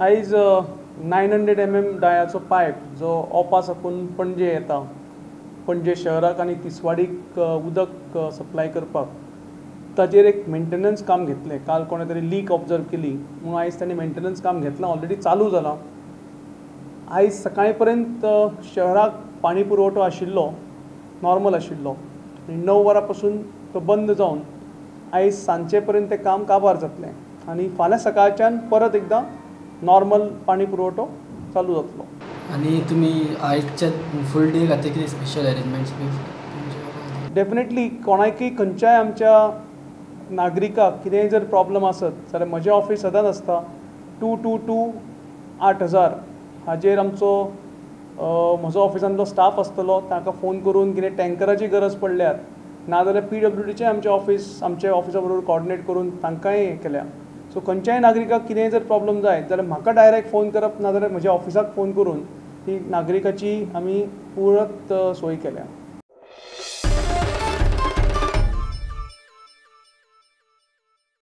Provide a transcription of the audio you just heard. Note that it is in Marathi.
आयज 900 डायाचो पायप जो ओपा साकून पणजे येता, पणजे शहराक आनी तिसवाडीक उदक सप्लाय करपाक, ताजेर एक मेंटेनन्स काम घेतलें. काल कोणे तरी लीक ऑब्जर्व केली म्हणून आयज तांणी मेंटेनन्स काम घेतलां. ऑलरेडी चालू जालां. आयज सकाळी पर्यंत शहराक पाणी पुरवठो आशिल्लो, नॉर्मल आशिल्लो, आनी 9 वरां पासून तो बंद जावन आयज सांजचे पर्यंत तें काम काबार जातलें आनी फाल्यां सकाळच्यान परत एकदां नॉर्मल पाणी पुरवठो चालू जातलो. आनी तुमी आयजच्या फूल डे खातीर कितें स्पेशल अरेंजमेंट्स बी? डेफिनेटली कोणाकय खंयच्याय आमच्या नागरिकाक कितेंय जर प्रॉब्लम आसत जाल्यार म्हजें ऑफीस सदांच आसता 222-8000 हाजेर आमचो म्हजो ऑफिसांतलो स्टाफ आसतलो. ताका फोन करून कितें टँकराची गरज पडल्यार नाजाल्यार PWDचें आमचें ऑफीस आमच्या ऑफिसा बरोबर कॉर्डिनेट करून तांकांय हें केल्या. सो खंयच्याय नागरिकाक कितेंय जर प्रॉब्लम जाय जाल्यार म्हाका डायरेक्ट फोन करप नाजाल्यार म्हज्या ऑफिसाक फोन करून ती नागरिकाची आमी पुरत सोय केल्या.